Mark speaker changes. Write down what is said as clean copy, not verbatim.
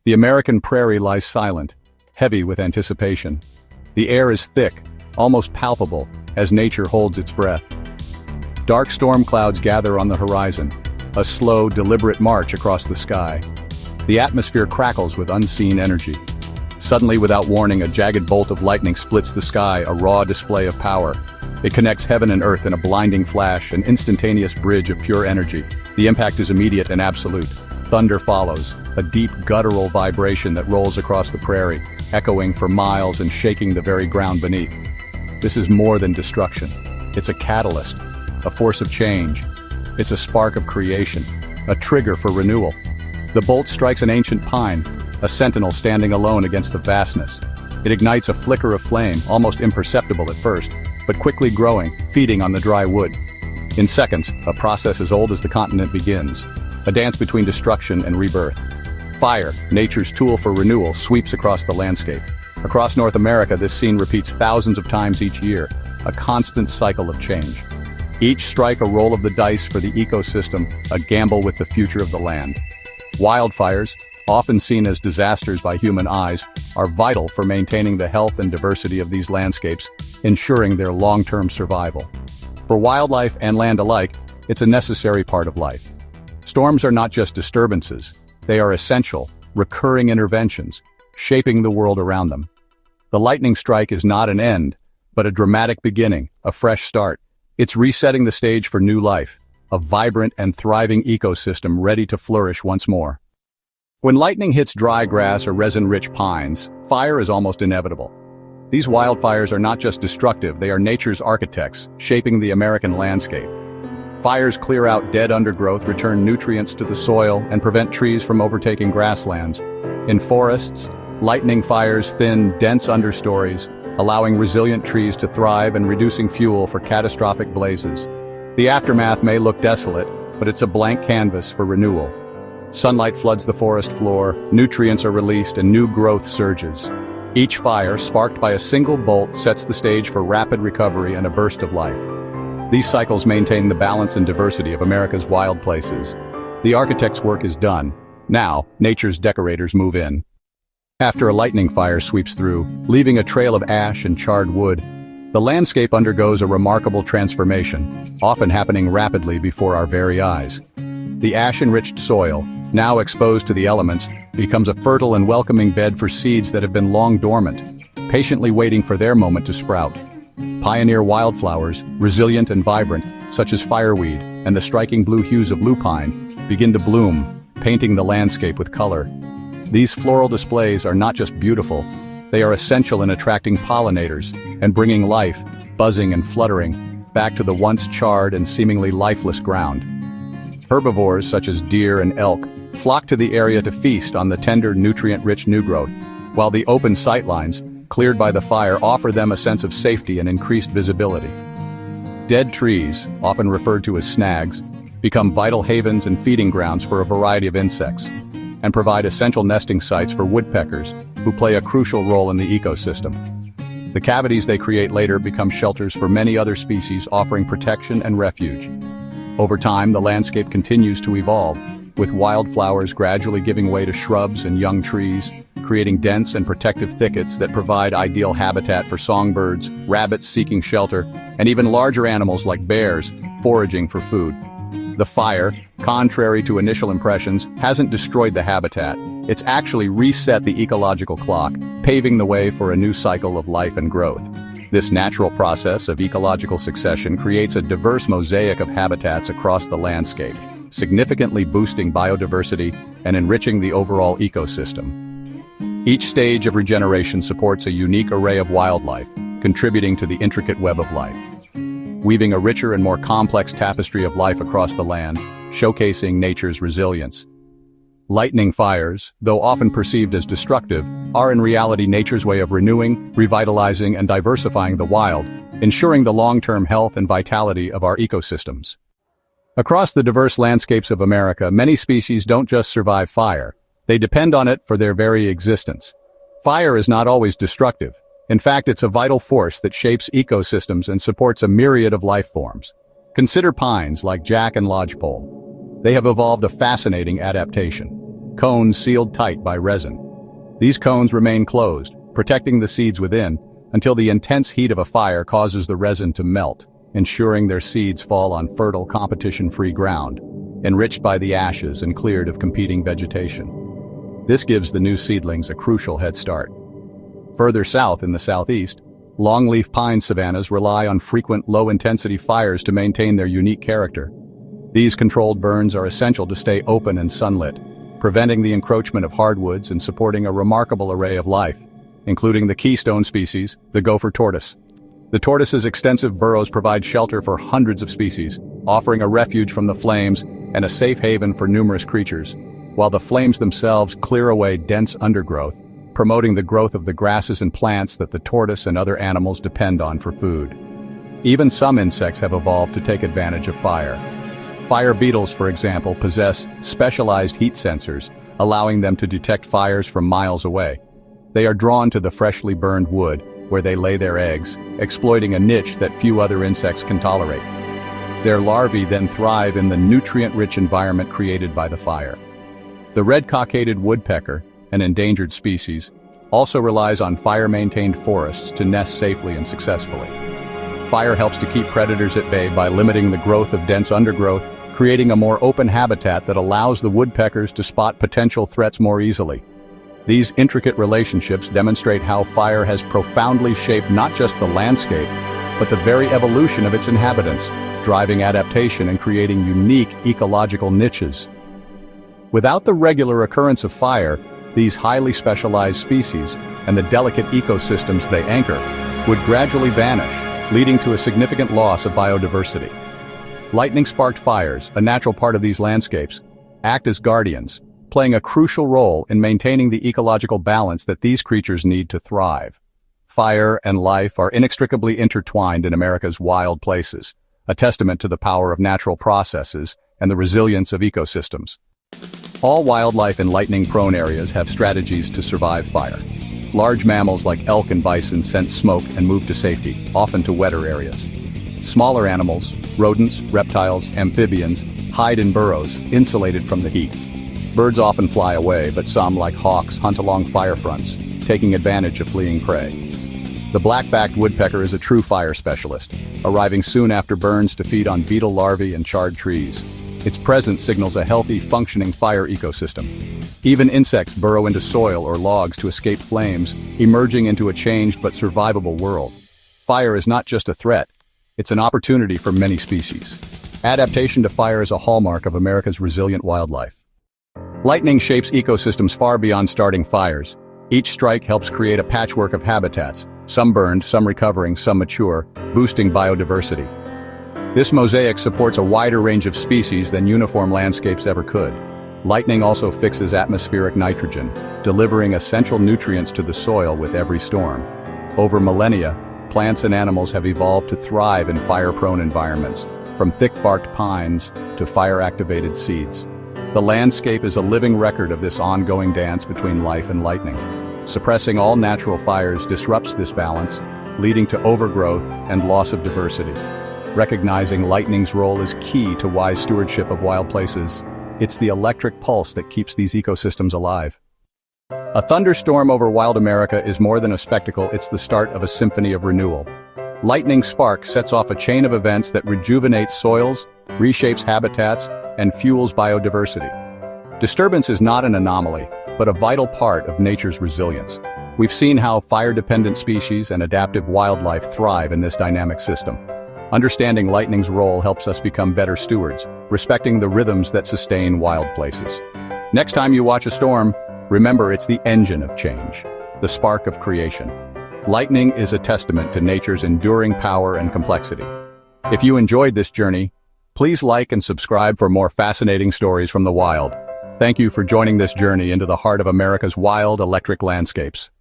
Speaker 1: The American prairie lies silent, heavy with anticipation. The air is thick, almost palpable, as nature holds its breath. Dark storm clouds gather on the horizon, a slow, deliberate march across the sky. The atmosphere crackles with unseen energy. Suddenly, without warning, a jagged bolt of lightning splits the sky, a raw display of power. It connects heaven and earth in a blinding flash, an instantaneous bridge of pure energy. The impact is immediate and absolute. Thunder follows, a deep guttural vibration that rolls across the prairie, echoing for miles and shaking the very ground beneath. This is more than destruction. It's a catalyst, a force of change. It's a spark of creation, a trigger for renewal. The bolt strikes an ancient pine, a sentinel standing alone against the vastness. It ignites a flicker of flame, almost imperceptible at first, but quickly growing, feeding on the dry wood. In seconds, a process as old as the continent begins, a dance between destruction and rebirth. Fire, nature's tool for renewal, sweeps across the landscape. Across North America, this scene repeats thousands of times each year, a constant cycle of change. Each strike a roll of the dice for the ecosystem, a gamble with the future of the land. Wildfires, often seen as disasters by human eyes, are vital for maintaining the health and diversity of these landscapes, ensuring their long-term survival. For wildlife and land alike, it's a necessary part of life. Storms are not just disturbances, they are essential, recurring interventions, shaping the world around them. The lightning strike is not an end, but a dramatic beginning, a fresh start. It's resetting the stage for new life, a vibrant and thriving ecosystem ready to flourish once more. When lightning hits dry grass or resin-rich pines, fire is almost inevitable. These wildfires are not just destructive, they are nature's architects, shaping the American landscape. Fires clear out dead undergrowth, return nutrients to the soil, and prevent trees from overtaking grasslands. In forests, lightning fires thin, dense understories, allowing resilient trees to thrive and reducing fuel for catastrophic blazes. The aftermath may look desolate, but it's a blank canvas for renewal. Sunlight floods the forest floor, nutrients are released, and new growth surges. Each fire, sparked by a single bolt, sets the stage for rapid recovery and a burst of life. These cycles maintain the balance and diversity of America's wild places. The architect's work is done. Now, nature's decorators move in. After a lightning fire sweeps through, leaving a trail of ash and charred wood, the landscape undergoes a remarkable transformation, often happening rapidly before our very eyes. The ash-enriched soil, now exposed to the elements, becomes a fertile and welcoming bed for seeds that have been long dormant, patiently waiting for their moment to sprout. Pioneer wildflowers, resilient and vibrant, such as fireweed and the striking blue hues of lupine, begin to bloom, painting the landscape with color. These floral displays are not just beautiful, they are essential in attracting pollinators and bringing life, buzzing and fluttering, back to the once charred and seemingly lifeless ground. Herbivores such as deer and elk flock to the area to feast on the tender, nutrient-rich new growth, while the open sightlines, cleared by the fire, offer them a sense of safety and increased visibility. Dead trees, often referred to as snags, become vital havens and feeding grounds for a variety of insects, and provide essential nesting sites for woodpeckers, who play a crucial role in the ecosystem. The cavities they create later become shelters for many other species, offering protection and refuge. Over time, the landscape continues to evolve, with wildflowers gradually giving way to shrubs and young trees, creating dense and protective thickets that provide ideal habitat for songbirds, rabbits seeking shelter, and even larger animals like bears, foraging for food. The fire, contrary to initial impressions, hasn't destroyed the habitat. It's actually reset the ecological clock, paving the way for a new cycle of life and growth. This natural process of ecological succession creates a diverse mosaic of habitats across the landscape, significantly boosting biodiversity and enriching the overall ecosystem. Each stage of regeneration supports a unique array of wildlife, contributing to the intricate web of life, weaving a richer and more complex tapestry of life across the land, showcasing nature's resilience. Lightning fires, though often perceived as destructive, are in reality nature's way of renewing, revitalizing, and diversifying the wild, ensuring the long-term health and vitality of our ecosystems. Across the diverse landscapes of America, many species don't just survive fire, they depend on it for their very existence. Fire is not always destructive. In fact, it's a vital force that shapes ecosystems and supports a myriad of life forms. Consider pines like jack and lodgepole. They have evolved a fascinating adaptation. cones sealed tight by resin. These cones remain closed, protecting the seeds within, until the intense heat of a fire causes the resin to melt, ensuring their seeds fall on fertile, competition-free ground, enriched by the ashes and cleared of competing vegetation. This gives the new seedlings a crucial head start. Further south in the southeast, longleaf pine savannas rely on frequent low-intensity fires to maintain their unique character. These controlled burns are essential to stay open and sunlit, preventing the encroachment of hardwoods and supporting a remarkable array of life, including the keystone species, the gopher tortoise. The tortoise's extensive burrows provide shelter for hundreds of species, offering a refuge from the flames and a safe haven for numerous creatures, while the flames themselves clear away dense undergrowth, promoting the growth of the grasses and plants that the tortoise and other animals depend on for food. Even some insects have evolved to take advantage of fire. Fire beetles, for example, possess specialized heat sensors, allowing them to detect fires from miles away. They are drawn to the freshly burned wood, where they lay their eggs, exploiting a niche that few other insects can tolerate. Their larvae then thrive in the nutrient-rich environment created by the fire. The red-cockaded woodpecker, an endangered species, also relies on fire-maintained forests to nest safely and successfully. Fire helps to keep predators at bay by limiting the growth of dense undergrowth, creating a more open habitat that allows the woodpeckers to spot potential threats more easily. These intricate relationships demonstrate how fire has profoundly shaped not just the landscape, but the very evolution of its inhabitants, driving adaptation and creating unique ecological niches. Without the regular occurrence of fire, these highly specialized species and the delicate ecosystems they anchor would gradually vanish, leading to a significant loss of biodiversity. Lightning-sparked fires, a natural part of these landscapes, act as guardians, playing a crucial role in maintaining the ecological balance that these creatures need to thrive. Fire and life are inextricably intertwined in America's wild places, a testament to the power of natural processes and the resilience of ecosystems. All wildlife in lightning-prone areas have strategies to survive fire. Large mammals like elk and bison sense smoke and move to safety, often to wetter areas. Smaller animals, rodents, reptiles, amphibians, hide in burrows, insulated from the heat. Birds often fly away, but some, like hawks, hunt along fire fronts, taking advantage of fleeing prey. The black-backed woodpecker is a true fire specialist, arriving soon after burns to feed on beetle larvae and charred trees. Its presence signals a healthy, functioning fire ecosystem. Even insects burrow into soil or logs to escape flames, emerging into a changed but survivable world. Fire is not just a threat, it's an opportunity for many species. Adaptation to fire is a hallmark of America's resilient wildlife. Lightning shapes ecosystems far beyond starting fires. Each strike helps create a patchwork of habitats, some burned, some recovering, some mature, boosting biodiversity. This mosaic supports a wider range of species than uniform landscapes ever could. Lightning also fixes atmospheric nitrogen, delivering essential nutrients to the soil with every storm. Over millennia, plants and animals have evolved to thrive in fire-prone environments, from thick-barked pines to fire-activated seeds. The landscape is a living record of this ongoing dance between life and lightning. Suppressing all natural fires disrupts this balance, leading to overgrowth and loss of diversity. Recognizing lightning's role is key to wise stewardship of wild places. It's the electric pulse that keeps these ecosystems alive. A thunderstorm over wild America is more than a spectacle, it's the start of a symphony of renewal. Lightning spark sets off a chain of events that rejuvenates soils, reshapes habitats, and fuels biodiversity. Disturbance is not an anomaly, but a vital part of nature's resilience. We've seen how fire-dependent species and adaptive wildlife thrive in this dynamic system. Understanding lightning's role helps us become better stewards, respecting the rhythms that sustain wild places. Next time you watch a storm, remember it's the engine of change, the spark of creation. Lightning is a testament to nature's enduring power and complexity. If you enjoyed this journey, please like and subscribe for more fascinating stories from the wild. Thank you for joining this journey into the heart of America's wild electric landscapes.